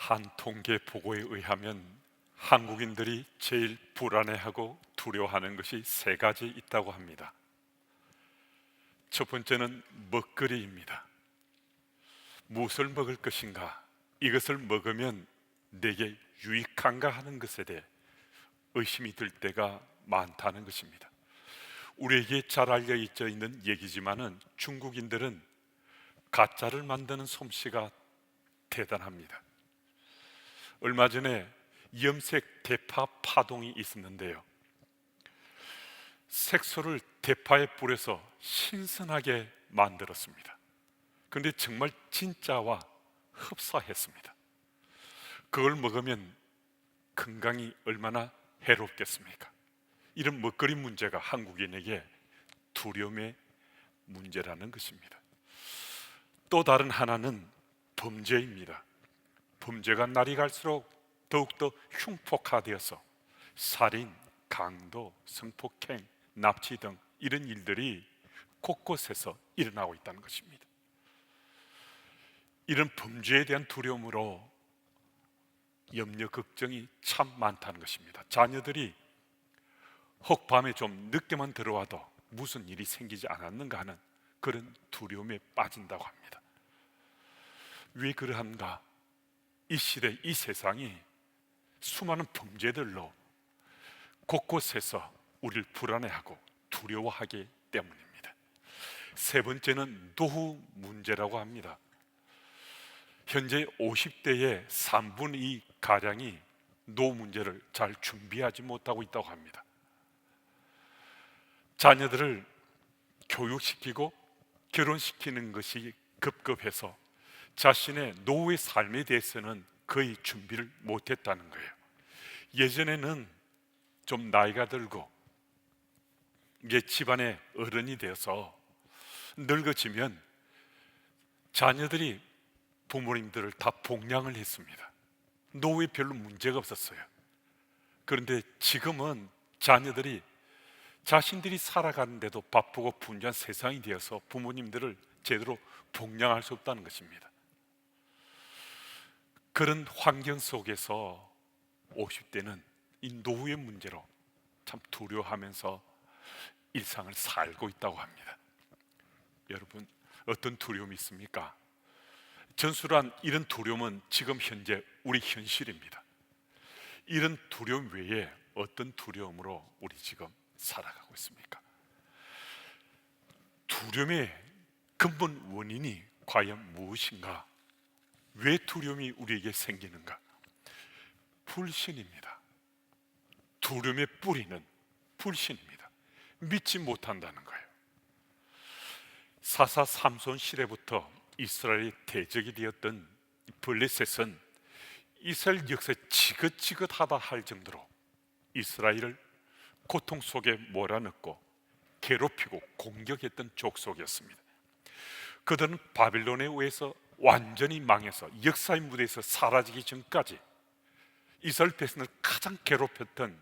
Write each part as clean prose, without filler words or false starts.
한 통계 보고에 의하면 한국인들이 제일 불안해하고 두려워하는 것이 세 가지 있다고 합니다. 첫 번째는 먹거리입니다. 무엇을 먹을 것인가? 이것을 먹으면 내게 유익한가 하는 것에 대해 의심이 들 때가 많다는 것입니다. 우리에게 잘 알려져 있는 얘기지만은 중국인들은 가짜를 만드는 솜씨가 대단합니다. 얼마 전에 염색 대파 파동이 있었는데요, 색소를 대파에 뿌려서 신선하게 만들었습니다. 그런데 정말 진짜와 흡사했습니다. 그걸 먹으면 건강이 얼마나 해롭겠습니까? 이런 먹거리 문제가 한국인에게 두려움의 문제라는 것입니다. 또 다른 하나는 범죄입니다. 범죄가 날이 갈수록 더욱더 흉폭화되어서 살인, 강도, 성폭행, 납치 등 이런 일들이 곳곳에서 일어나고 있다는 것입니다. 이런 범죄에 대한 두려움으로 염려, 걱정이 참 많다는 것입니다. 자녀들이 혹 밤에 좀 늦게만 들어와도 무슨 일이 생기지 않았는가 하는 그런 두려움에 빠진다고 합니다. 왜 그러한가? 이 시대, 이 세상이 수많은 범죄들로 곳곳에서 우리를 불안해하고 두려워하기 때문입니다. 세 번째는 노후 문제라고 합니다. 현재 50대의 3분의 2 가량이 노후 문제를 잘 준비하지 못하고 있다고 합니다. 자녀들을 교육시키고 결혼시키는 것이 급급해서 자신의 노후의 삶에 대해서는 거의 준비를 못했다는 거예요. 예전에는 좀 나이가 들고 이게 집안의 어른이 되어서 늙어지면 자녀들이 부모님들을 다 봉양을 했습니다. 노후에 별로 문제가 없었어요. 그런데 지금은 자녀들이 자신들이 살아가는데도 바쁘고 분주한 세상이 되어서 부모님들을 제대로 봉양할 수 없다는 것입니다. 그런 환경 속에서 50대는 이 노후의 문제로 참 두려워하면서 일상을 살고 있다고 합니다. 여러분, 어떤 두려움이 있습니까? 전술한 이런 두려움은 지금 현재 우리 현실입니다. 이런 두려움 외에 어떤 두려움으로 우리 지금 살아가고 있습니까? 두려움의 근본 원인이 과연 무엇인가? 왜 두려움이 우리에게 생기는가? 불신입니다. 두려움의 뿌리는 불신입니다. 믿지 못한다는 거예요. 사사 삼손 시대부터 이스라엘의 대적이 되었던 블레셋은 이스라엘 역사에 지긋지긋하다 할 정도로 이스라엘을 고통 속에 몰아넣고 괴롭히고 공격했던 족속이었습니다. 그들은 바빌론에 의해서 완전히 망해서 역사의 무대에서 사라지기 전까지 이스라엘 백성을 가장 괴롭혔던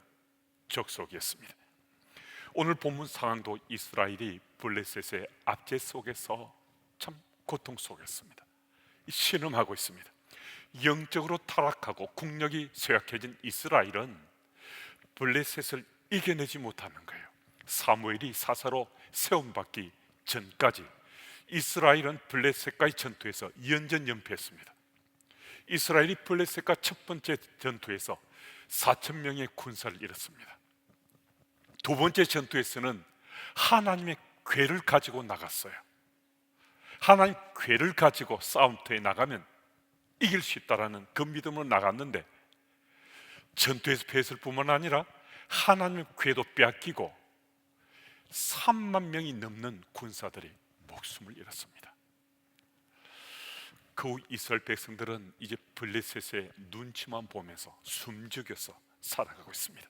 족속이었습니다. 오늘 본문 상황도 이스라엘이 블레셋의 압제 속에서 참 고통 속이었습니다. 신음하고 있습니다. 영적으로 타락하고 국력이 쇠약해진 이스라엘은 블레셋을 이겨내지 못하는 거예요. 사무엘이 사사로 세움받기 전까지 이스라엘은 블레셋과의 전투에서 연전연패했습니다. 이스라엘이 블레셋과 첫 번째 전투에서 4,000명의 군사를 잃었습니다. 두 번째 전투에서는 하나님의 궤를 가지고 나갔어요. 하나님 궤를 가지고 싸움터에 나가면 이길 수 있다라는 그 믿음으로 나갔는데 전투에서 패했을 뿐만 아니라 하나님의 궤도 빼앗기고 3만 명이 넘는 군사들이 목숨을 잃었습니다. 그 후 이스라엘 백성들은 이제 블레셋의 눈치만 보면서 숨죽여서 살아가고 있습니다.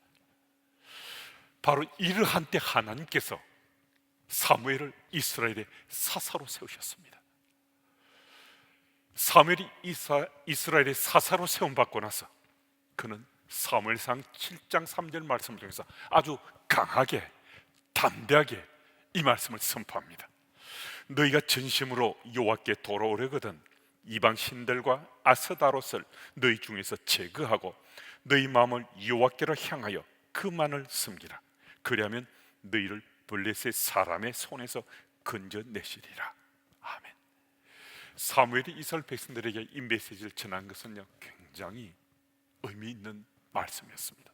바로 이러한 때 하나님께서 사무엘을 이스라엘의 사사로 세우셨습니다. 사무엘이 이스라엘의 사사로 세움받고 나서 그는 사무엘상 7장 3절 말씀을 통해서 아주 강하게 담대하게 이 말씀을 선포합니다. 너희가 전심으로 여호와께 돌아오려거든 이방 신들과 아스다롯을 너희 중에서 제거하고 너희 마음을 여호와께로 향하여 그만을 섬기라. 그리하면 너희를 블레셋 사람의 손에서 건져내시리라. 아멘. 사무엘이 이스라엘 백성들에게 이 메시지를 전한 것은요, 굉장히 의미 있는 말씀이었습니다.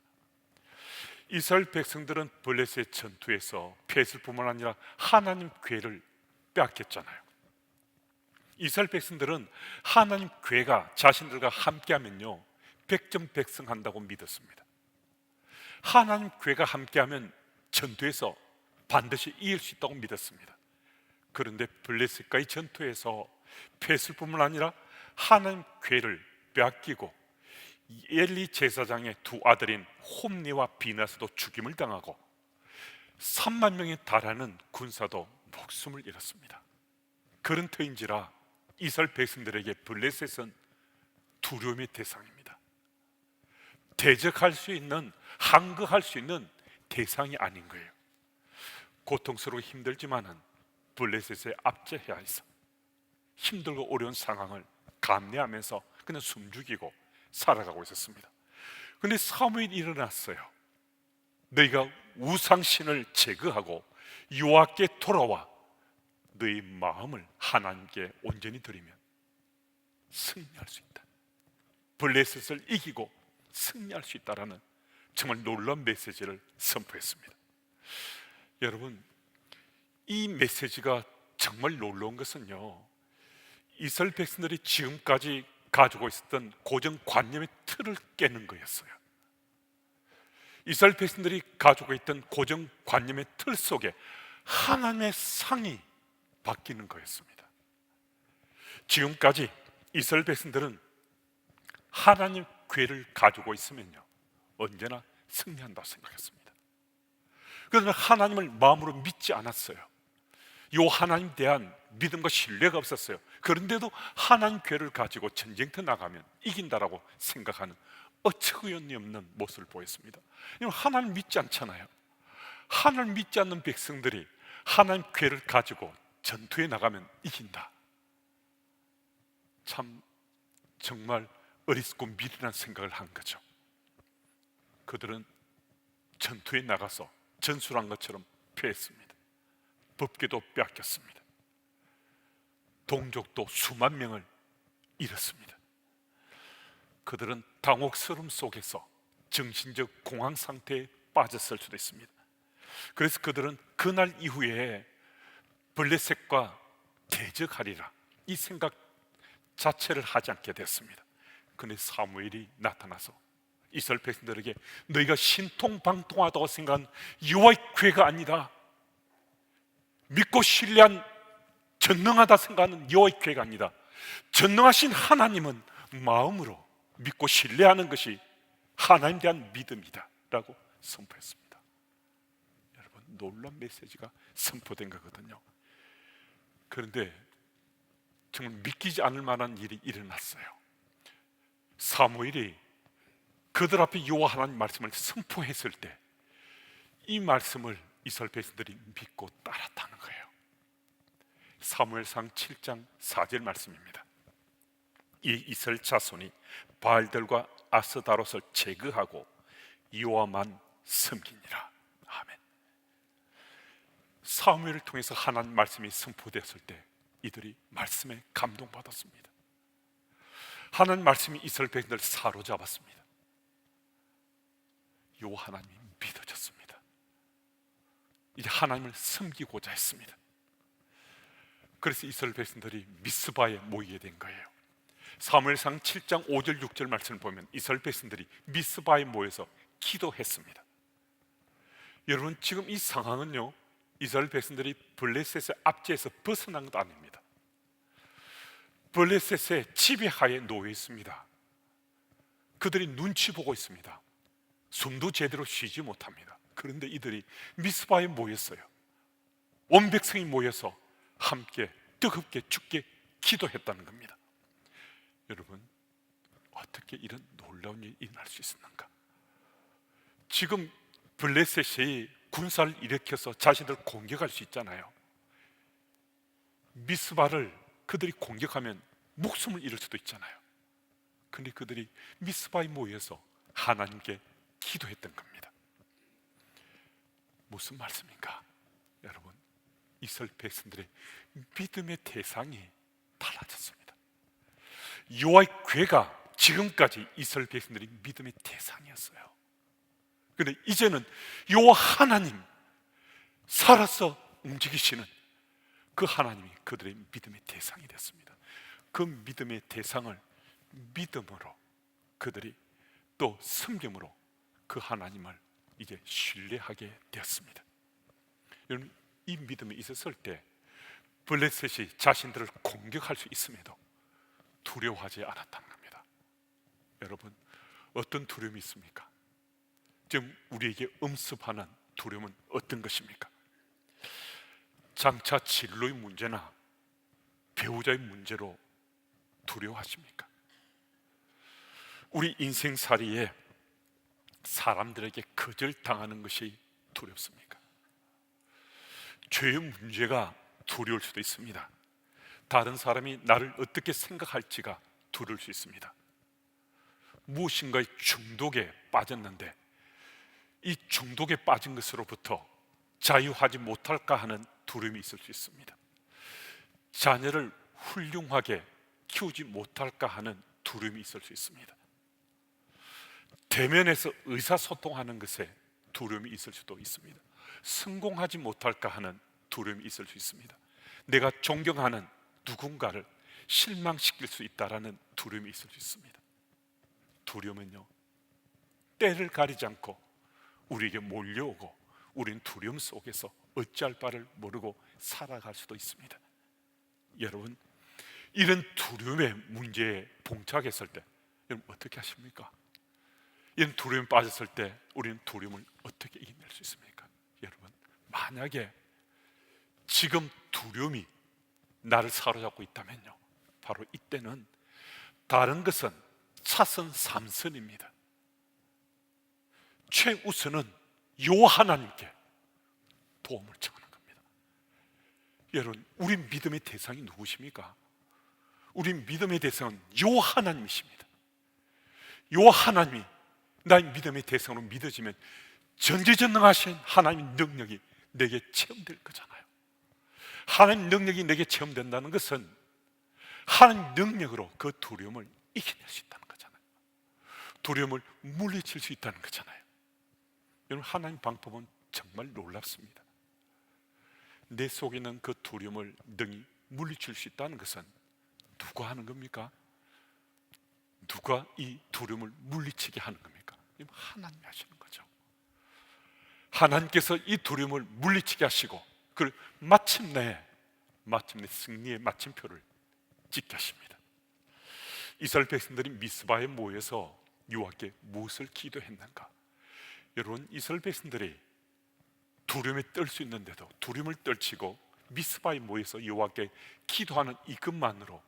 이스라엘 백성들은 블레셋 전투에서 패했을 뿐만 아니라 하나님 궤를 빼앗겼잖아요. 이스라엘 백성들은 하나님 궤가 자신들과 함께하면요, 백전백승한다고 믿었습니다. 하나님 궤가 함께하면 전투에서 반드시 이길 수 있다고 믿었습니다. 그런데 블레셋과의 전투에서 패했을 뿐만 아니라 하나님 궤를 빼앗기고 엘리 제사장의 두 아들인 홈니와 비나스도 죽임을 당하고 3만 명에 달하는 군사도 목숨을 잃었습니다. 그런 터인지라 이스라엘 백성들에게 블레셋은 두려움의 대상입니다. 대적할 수 있는, 항거할 수 있는 대상이 아닌 거예요. 고통스럽고 힘들지만은 블레셋에 압제해야 해서 힘들고 어려운 상황을 감내하면서 그냥 숨죽이고 살아가고 있었습니다. 그런데 사무엘이 일어났어요. 너희가 우상신을 제거하고 여호와께 돌아와 너희 마음을 하나님께 온전히 드리면 승리할 수 있다. 블레셋을 이기고 승리할 수 있다라는 정말 놀라운 메시지를 선포했습니다. 여러분, 이 메시지가 정말 놀라운 것은요, 이스라엘 백성들이 지금까지 가지고 있었던 고정관념의 틀을 깨는 거였어요. 이스라엘 백성들이 가지고 있던 고정관념의 틀 속에 하나님의 상이 바뀌는 거였습니다. 지금까지 이스라엘 백성들은 하나님 궤를 가지고 있으면요, 언제나 승리한다고 생각했습니다. 그러나 하나님을 마음으로 믿지 않았어요. 요 하나님에 대한 믿음과 신뢰가 없었어요. 그런데도 하나님 궤를 가지고 전쟁터 나가면 이긴다라고 생각하는 어처구니 없는 모습을 보였습니다. 하나님 믿지 않잖아요. 하나님 믿지 않는 백성들이 하나님 궤를 가지고 전투에 나가면 이긴다. 참 정말 어리석고 미련한 생각을 한 거죠. 그들은 전투에 나가서 전술한 것처럼 패했습니다. 법궤도 빼앗겼습니다. 동족도 수만 명을 잃었습니다. 그들은 당혹스러움 속에서 정신적 공황 상태에 빠졌을 수도 있습니다. 그래서 그들은 그날 이후에 블레셋과 대적하리라 이 생각 자체를 하지 않게 됐습니다. 그런데 사무엘이 나타나서 이스라엘 백성들에게 너희가 신통방통하다고 생각한 여호와의 궤가 아니다, 믿고 신뢰한 전능하다 생각하는 여호와의 궤가 아니다, 전능하신 하나님은 마음으로 믿고 신뢰하는 것이 하나님에 대한 믿음이다 라고 선포했습니다. 여러분, 놀라운 메시지가 선포된 거거든요. 그런데 정말 믿기지 않을 만한 일이 일어났어요. 사무엘이 그들 앞에 여호와 하나님 말씀을 선포했을 때 이 말씀을 이스라엘 백성들이 믿고 따랐다는 거예요. 사무엘상 7장 4절 말씀입니다. 이 이스라엘 자손이 바알들과 아스다롯을 제거하고 여호와만 섬기니라. 아멘. 사무엘을 통해서 하나님 말씀이 선포되었을 때 이들이 말씀에 감동받았습니다. 하나님 말씀이 이스라엘 백성들을 사로잡았습니다. 여호와 하나님이 믿어졌습니다. 이제 하나님을 섬기고자 했습니다. 그래서 이스라엘 백성들이 미스바에 모이게 된 거예요. 사무엘상 7장 5절 6절 말씀을 보면 이스라엘 백성들이 미스바에 모여서 기도했습니다. 여러분, 지금 이 상황은요, 이스라엘 백성들이 블레셋의 압제에서 벗어난 것 아닙니다. 블레셋의 지배하에 놓여 있습니다. 그들이 눈치 보고 있습니다. 숨도 제대로 쉬지 못합니다. 그런데 이들이 미스바에 모였어요. 온 백성이 모여서 함께 뜨겁게 죽게 기도했다는 겁니다. 여러분, 어떻게 이런 놀라운 일이 일어날 수 있었는가? 지금 블레셋이 군사를 일으켜서 자신들 공격할 수 있잖아요. 미스바를 그들이 공격하면 목숨을 잃을 수도 있잖아요. 근데 그들이 미스바에 모여서 하나님께 기도했던 겁니다. 무슨 말씀인가? 여러분, 이스라엘 백성들의 믿음의 대상이 달라졌습니다. 여호와의 궤가 지금까지 이스라엘 백성들의 믿음의 대상이었어요. 그런데 이제는 여호와 하나님, 살아서 움직이시는 그 하나님이 그들의 믿음의 대상이 됐습니다. 그 믿음의 대상을 믿음으로 그들이 또 섬김으로 그 하나님을 이제 신뢰하게 되었습니다. 여러분, 이 믿음이 있었을 때 블레셋이 자신들을 공격할 수 있음에도 두려워하지 않았다는 겁니다. 여러분, 어떤 두려움이 있습니까? 지금 우리에게 엄습하는 두려움은 어떤 것입니까? 장차 진로의 문제나 배우자의 문제로 두려워하십니까? 우리 인생살이에 사람들에게 거절당하는 것이 두렵습니까? 죄의 문제가 두려울 수도 있습니다. 다른 사람이 나를 어떻게 생각할지가 두려울 수 있습니다. 무엇인가의 중독에 빠졌는데 이 중독에 빠진 것으로부터 자유하지 못할까 하는 두려움이 있을 수 있습니다. 자녀를 훌륭하게 키우지 못할까 하는 두려움이 있을 수 있습니다. 대면에서 의사소통하는 것에 두려움이 있을 수도 있습니다. 성공하지 못할까 하는 두려움이 있을 수 있습니다. 내가 존경하는 누군가를 실망시킬 수 있다라는 두려움이 있을 수 있습니다. 두려움은요, 때를 가리지 않고 우리에게 몰려오고 우리는 두려움 속에서 어찌할 바를 모르고 살아갈 수도 있습니다. 여러분, 이런 두려움의 문제에 봉착했을 때 여러분 어떻게 하십니까? 이런 두려움에 빠졌을 때 우리는 두려움을 어떻게 이겨낼 수 있습니까? 여러분, 만약에 지금 두려움이 나를 사로잡고 있다면요, 바로 이때는 다른 것은 차선 삼선입니다. 최우선은 여호와 하나님께 도움을 청하는 겁니다. 여러분, 우리 믿음의 대상이 누구십니까? 우리 믿음의 대상은 여호와 하나님이십니다. 여호와 하나님이 나의 믿음의 대상으로 믿어지면 전지전능하신 하나님의 능력이 내게 체험될 거잖아요. 하나님 능력이 내게 체험된다는 것은 하나님 능력으로 그 두려움을 이겨낼 수 있다는 거잖아요. 두려움을 물리칠 수 있다는 거잖아요. 여러분, 하나님 방법은 정말 놀랍습니다. 내 속에 있는 그 두려움을 능히 물리칠 수 있다는 것은 누가 하는 겁니까? 누가 이 두려움을 물리치게 하는 겁니까? 하나님이 하시는 거죠. 하나님께서 이 두려움을 물리치게 하시고 그걸 마침내 승리의 마침표를 찍게 하십니다. 이스라엘 백성들이 미스바에 모여서 여호와께 무엇을 기도했는가? 여러분, 이스라엘 백성들이 두려움에 떨 수 있는데도 두려움을 떨치고 미스바에 모여서 여호와께 기도하는 이것만으로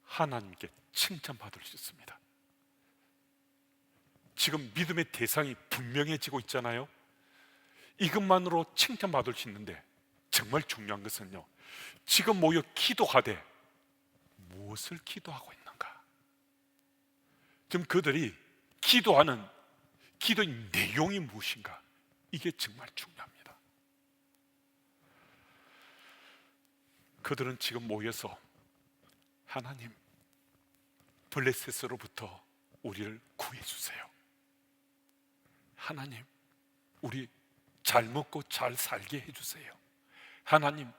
하나님께 칭찬받을 수 있습니다. 지금 믿음의 대상이 분명해지고 있잖아요. 이것만으로 칭찬받을 수 있는데 정말 중요한 것은요, 지금 모여 기도하되 무엇을 기도하고 있는가? 지금 그들이 기도하는 기도의 내용이 무엇인가? 이게 정말 중요합니다. 그들은 지금 모여서 하나님, 블레셋으로부터 우리를 구해주세요. 하나님, 우리 잘 먹고 잘 살게 해주세요. 하나님,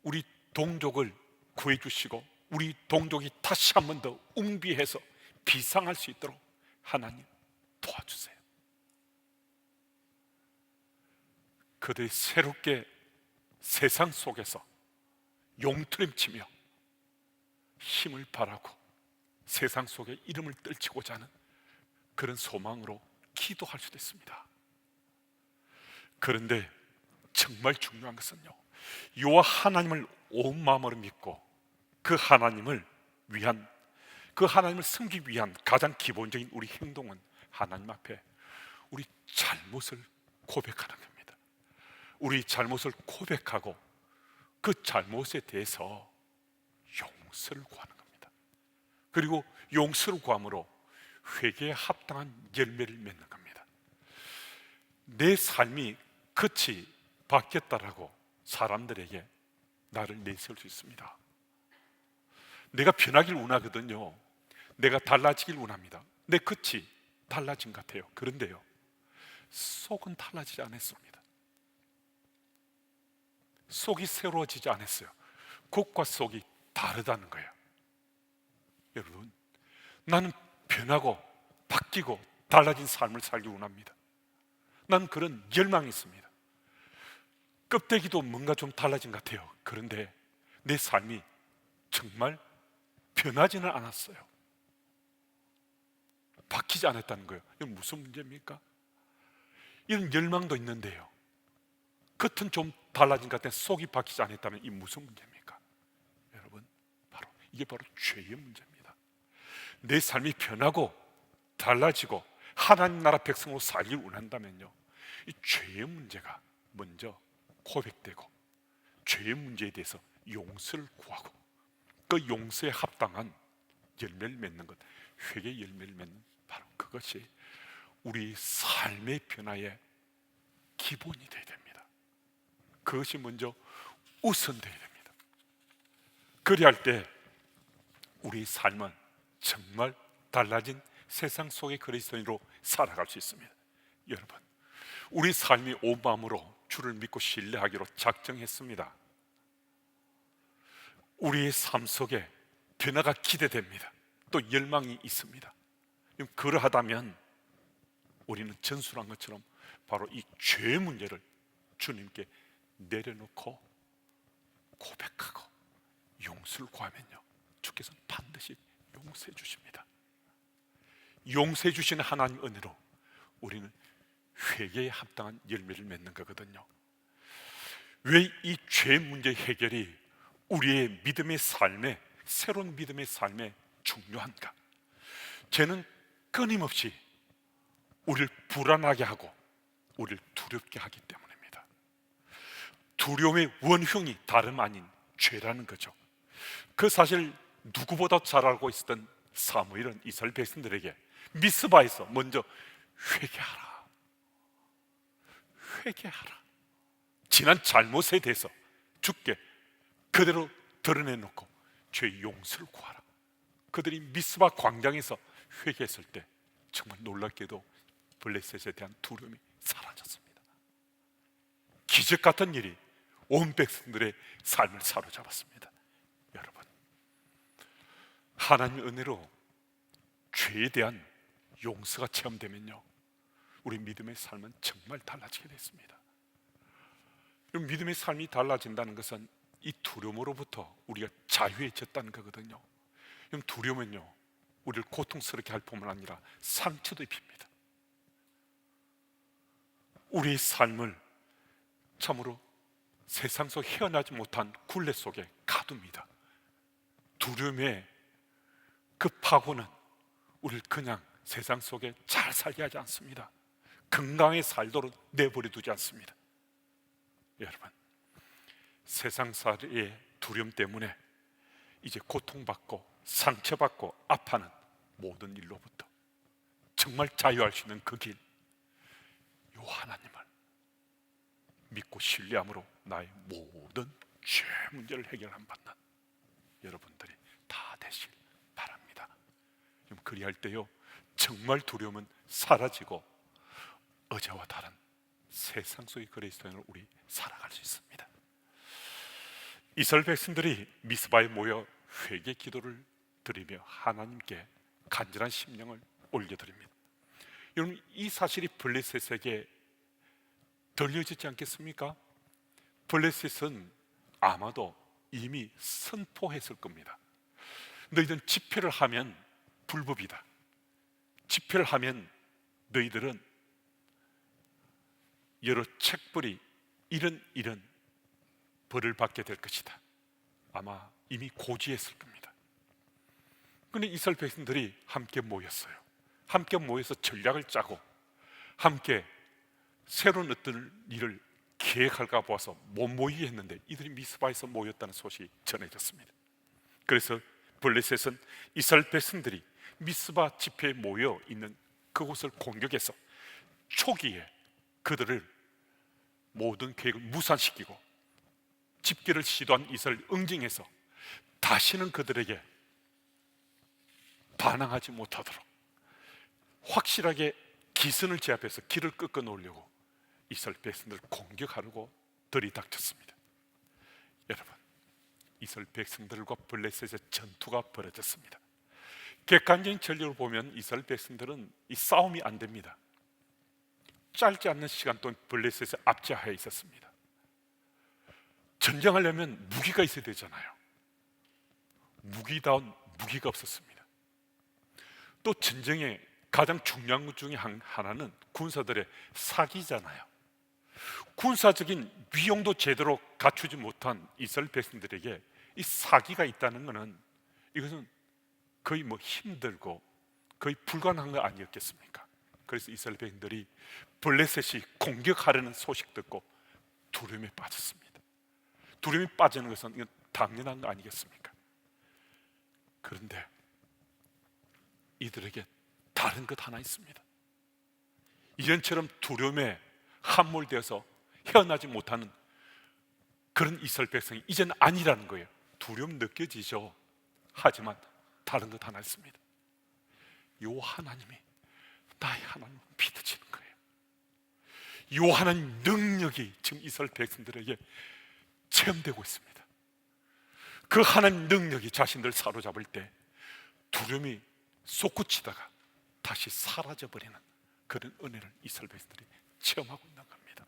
우리 동족을 구해주시고 우리 동족이 다시 한 번 더 웅비해서 비상할 수 있도록 하나님 도와주세요. 그들이 새롭게 세상 속에서 용투림치며 힘을 발하고 세상 속에 이름을 떨치고자 하는 그런 소망으로 기도할 수도 있습니다. 그런데 정말 중요한 것은요, 여호와 하나님을 온 마음으로 믿고 그 하나님을 섬기기 위한 가장 기본적인 우리 행동은 하나님 앞에 우리 잘못을 고백하는 겁니다. 우리 잘못을 고백하고 그 잘못에 대해서 용서를 구하는 겁니다. 그리고 용서를 구함으로 회개에 합당한 열매를 맺는 겁니다. 내 삶이 끝이 바뀌었다라고 사람들에게 나를 내세울 수 있습니다. 내가 변하길 원하거든요. 내가 달라지길 원합니다. 내 끝이 달라진 것 같아요. 그런데요, 속은 달라지지 않았습니다. 속이 새로워지지 않았어요. 겉과 속이 다르다는 거예요. 여러분, 나는 변하고 바뀌고 달라진 삶을 살기 원합니다. 난 그런 열망이 있습니다. 껍데기도 뭔가 좀 달라진 것 같아요. 그런데 내 삶이 정말 변하지는 않았어요. 바뀌지 않았다는 거예요. 이건 무슨 문제입니까? 이런 열망도 있는데요, 겉은 좀 달라진 것 같아 속이 바뀌지 않았다면 이 무슨 문제입니까? 여러분, 이게 바로 죄의 문제입니다. 내 삶이 변하고 달라지고 하나님 나라 백성으로 살길 원한다면요, 이 죄의 문제가 먼저 고백되고 죄의 문제에 대해서 용서를 구하고 그 용서에 합당한 열매를 맺는 것, 회개의 열매를 맺는 바로 그것이 우리 삶의 변화의 기본이 되어야 됩니다. 그것이 먼저 우선되어야 됩니다. 그리할 때 우리 삶은 정말 달라진 세상 속의 그리스도인으로 살아갈 수 있습니다. 여러분, 우리 삶이 온 마음으로 주를 믿고 신뢰하기로 작정했습니다. 우리의 삶 속에 변화가 기대됩니다. 또 열망이 있습니다. 그러하다면 우리는 전술한 것처럼 바로 이 죄의 문제를 주님께 내려놓고 고백하고 용서를 구하면요, 주께서는 반드시 용서해 주십니다. 용서해 주시는 하나님 은혜로 우리는 회개에 합당한 열매를 맺는 거거든요. 왜 이 죄 문제 해결이 우리의 믿음의 삶에, 새로운 믿음의 삶에 중요한가? 죄는 끊임없이 우리를 불안하게 하고 우리를 두렵게 하기 때문입니다. 두려움의 원흉이 다름 아닌 죄라는 거죠. 그 사실 누구보다 잘 알고 있었던 사무엘은 이스라엘 백성들에게 미스바에서 먼저 회개하라, 회개하라, 지난 잘못에 대해서 주께 그대로 드러내놓고 죄의 용서를 구하라. 그들이 미스바 광장에서 회개했을 때 정말 놀랍게도 블레셋에 대한 두려움이 사라졌습니다. 기적 같은 일이 온 백성들의 삶을 사로잡았습니다. 여러분, 하나님의 은혜로 죄에 대한 용서가 체험되면요, 우리 믿음의 삶은 정말 달라지게 됐습니다. 믿음의 삶이 달라진다는 것은 이 두려움으로부터 우리가 자유해졌다는 거거든요. 두려움은요, 우리를 고통스럽게 할 뿐만 아니라 상처도 입힙니다. 우리의 삶을 참으로 세상 속 헤어나지 못한 굴레 속에 가둡니다. 두려움의 그 파고는 우리를 그냥 세상 속에 잘 살게 하지 않습니다. 건강하게 살도록 내버려 두지 않습니다. 여러분, 세상살이의 두려움 때문에 이제 고통받고 상처받고 아파하는 모든 일로부터 정말 자유할 수 있는 그 길, 요 하나님을 믿고 신뢰함으로 나의 모든 죄 문제를 해결한 받는 여러분들이 다 되실 바랍니다. 그리할 때요, 정말 두려움은 사라지고 어제와 다른 세상 속의 그리스도인으로 우리 살아갈 수 있습니다. 이스라엘 백성들이 미스바에 모여 회개 기도를 드리며 하나님께 간절한 심령을 올려드립니다. 여러분, 이 사실이 블레셋에게 들려지지 않겠습니까? 블레셋은 아마도 이미 선포했을 겁니다. 너희들은 집회를 하면 불법이다. 집회를 하면 너희들은 여러 책벌이 이런 벌을 받게 될 것이다. 아마 이미 고지했을 겁니다. 그런데 이스라엘 백성들이 함께 모였어요. 함께 모여서 전략을 짜고 함께 새로운 어떤 일을 계획할까 보아서 못 모이게 했는데 이들이 미스바에서 모였다는 소식이 전해졌습니다. 그래서 블레셋은 이스라엘 백성들이 미스바 집회에 모여 있는 그곳을 공격해서 초기에 그들을 모든 계획을 무산시키고 집결을 시도한 이스라엘 응징해서 다시는 그들에게 반항하지 못하도록 확실하게 기선을 제압해서 길을 꺾어 놓으려고 이스라엘 백성들을 공격하려고 들이닥쳤습니다. 여러분, 이스라엘 백성들과 블레셋의 전투가 벌어졌습니다. 객관적인 전력을 보면 이스라엘 백성들은 이 싸움이 안 됩니다. 짧지 않은 시간 동안 블레셋의 압제하에 있었습니다. 전쟁하려면 무기가 있어야 되잖아요. 무기다운 무기가 없었습니다. 또 전쟁의 가장 중요한 것 중에 하나는 군사들의 사기잖아요. 군사적인 위용도 제대로 갖추지 못한 이스라엘 백성들에게 이 사기가 있다는 것은 이것은 거의 힘들고 거의 불가능한 거 아니었겠습니까? 그래서 이스라엘 백성들이 블레셋이 공격하려는 소식 듣고 두려움에 빠졌습니다. 두려움에 빠지는 것은 이건 당연한 거 아니겠습니까? 그런데 이들에게 다른 것 하나 있습니다. 이전처럼 두려움에 함몰되어서 헤어나지 못하는 그런 이스라엘 백성이 이제는 아니라는 거예요. 두려움 느껴지죠. 하지만 다른 것 하나 있습니다. 요 하나님이 나의 하나님 믿어지는 거예요. 요 하나님 능력이 지금 이스라엘 백성들에게 체험되고 있습니다. 그 하나님 능력이 자신들 사로잡을 때 두려움이 솟구치다가 다시 사라져버리는 그런 은혜를 이스라엘 백성들이 체험하고 있는 겁니다.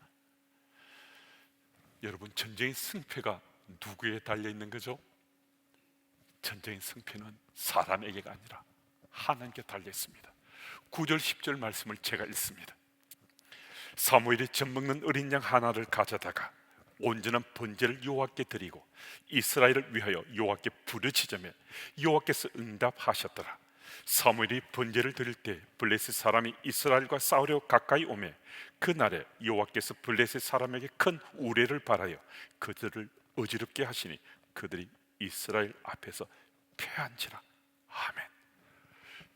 여러분, 전쟁의 승패가 누구에 달려있는 거죠? 전쟁의 승패는 사람에게가 아니라 하나님께 달려있습니다. 9절 10절 말씀을 제가 읽습니다. 사무엘이 젖먹는 어린 양 하나를 가져다가 온전한 번제를 여호와께 드리고 이스라엘을 위하여 여호와께 부르짖으며 여호와께서 응답하셨더라. 사무엘이 번제를 드릴 때 블레셋 사람이 이스라엘과 싸우려 가까이 오매 그날에 여호와께서 블레셋 사람에게 큰 우레를 발하여 그들을 어지럽게 하시니 그들이 이스라엘 앞에서 패한지라. 아멘.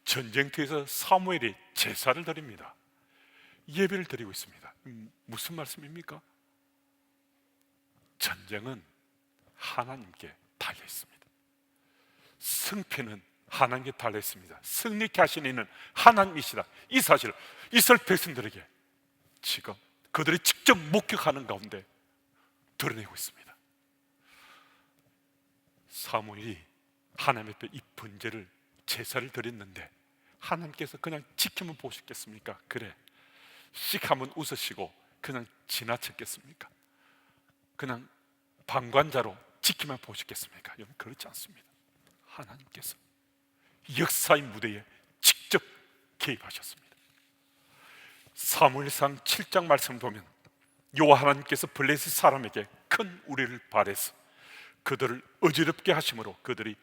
전쟁터에서 사무엘이 제사를 드립니다. 예배를 드리고 있습니다. 무슨 말씀입니까? 전쟁은 하나님께 달려 있습니다. 승패는 하나님께 달려 있습니다. 승리케 하시는 이는 하나님이시다. 이 사실을 이스라엘 백성들에게 지금 그들이 직접 목격하는 가운데 드러내고 있습니다. 사무엘이 하나님 앞에 이 번제를 제사를 드렸는데 하나님께서 그냥 지켜만 보셨겠습니까? 그래, 씩 한번 웃으시고 그냥 지나쳤겠습니까? 그냥 방관자로 지켜만 보셨겠습니까? 여러분, 그렇지 않습니다. 하나님께서 역사의 무대에 직접 개입하셨습니다. 사무엘상 7장 말씀 보면 여호와 하나님께서 블레셋 사람에게 큰 우레를 발해서 그들을 어지럽게 하심으로 그들이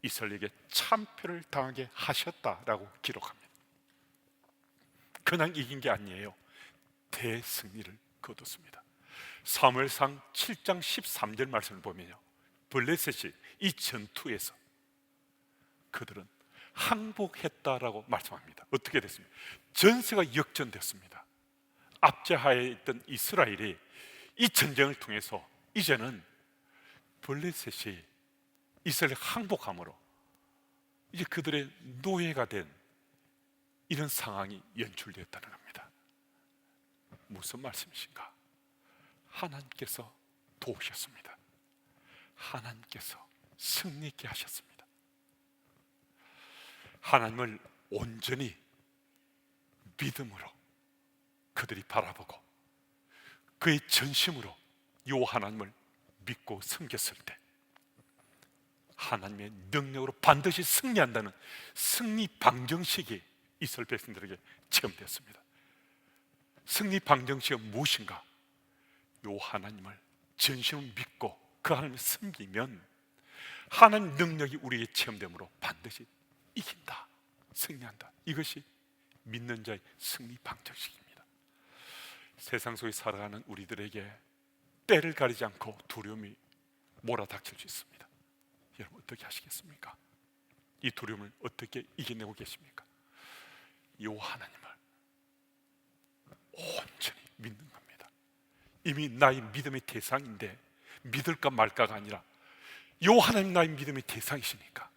이스라엘에게 참패를 당하게 하셨다라고 기록합니다. 그냥 이긴 게 아니에요. 대승리를 거뒀습니다. 사무엘상 7장 13절 말씀을 보면요, 블레셋이 이 전투에서 그들은 항복했다라고 말씀합니다. 어떻게 됐습니까? 전세가 역전됐습니다. 압제하에 있던 이스라엘이 이 전쟁을 통해서 이제는 블레셋이 이스라엘을 항복함으로 이제 그들의 노예가 된 이런 상황이 연출되었다는 겁니다. 무슨 말씀이신가? 하나님께서 도우셨습니다. 하나님께서 승리케 하셨습니다. 하나님을 온전히 믿음으로 그들이 바라보고 그의 전심으로 여호와 하나님을 믿고 섬겼을 때 하나님의 능력으로 반드시 승리한다는 승리 방정식이 이스라엘 백성들에게 체험되었습니다. 승리 방정식은 무엇인가? 요 하나님을 전심으로 믿고 그 하나님을 섬기면 하나님 능력이 우리에게 체험되므로 반드시 이긴다, 승리한다. 이것이 믿는 자의 승리 방정식입니다. 세상 속에 살아가는 우리들에게 때를 가리지 않고 두려움이 몰아닥칠 수 있습니다. 여러분 어떻게 하시겠습니까? 이 두려움을 어떻게 이겨내고 계십니까? 이 하나님을 온전히 믿는 겁니다. 이미 나의 믿음의 대상인데 믿을까 말까가 아니라 이 하나님 나의 믿음의 대상이시니까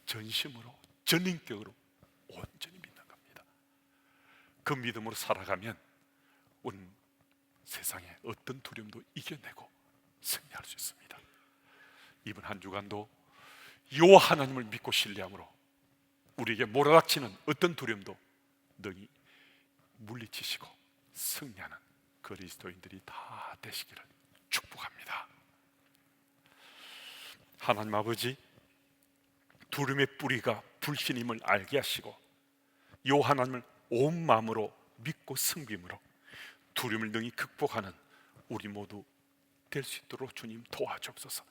전심으로 전인격으로 온전히 믿는 겁니다. 그 믿음으로 살아가면 우리는 세상의 어떤 두려움도 이겨내고 승리할 수 있습니다. 이번 한 주간도 이 하나님을 믿고 신뢰함으로 우리에게 몰아닥치는 어떤 두려움도 능히 물리치시고 승리하는 그리스도인들이 다 되시기를 축복합니다. 하나님 아버지, 두려움의 뿌리가 불신임을 알게 하시고 이 하나님을 온 마음으로 믿고 섬김으로 두려움을 능히 극복하는 우리 모두 될 수 있도록 주님 도와주옵소서.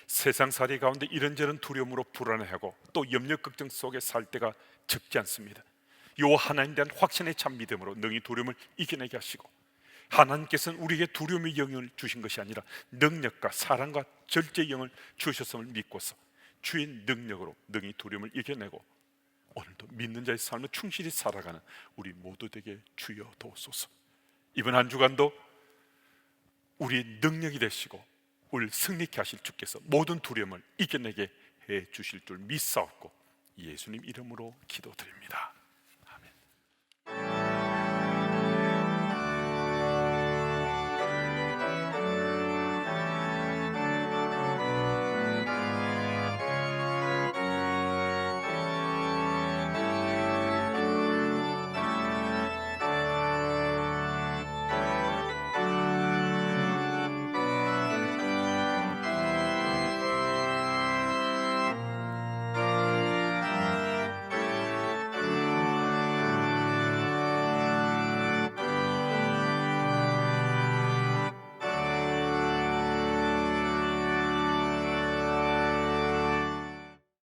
세상살이 가운데 이런저런 두려움으로 불안해하고 또 염려 걱정 속에 살 때가 적지 않습니다. 이 하나님에 대한 확신의 참 믿음으로 능히 두려움을 이겨내게 하시고, 하나님께서는 우리에게 두려움의 영을 주신 것이 아니라 능력과 사랑과 절제의 영을 주셨음을 믿고서 주의 능력으로 능히 두려움을 이겨내고 오늘도 믿는 자의 삶을 충실히 살아가는 우리 모두 되게 주여 도우소서. 이번 한 주간도 우리의 능력이 되시고 우리를 승리케 하실 주께서 모든 두려움을 이겨내게 해 주실 줄 믿사옵고 예수님 이름으로 기도드립니다.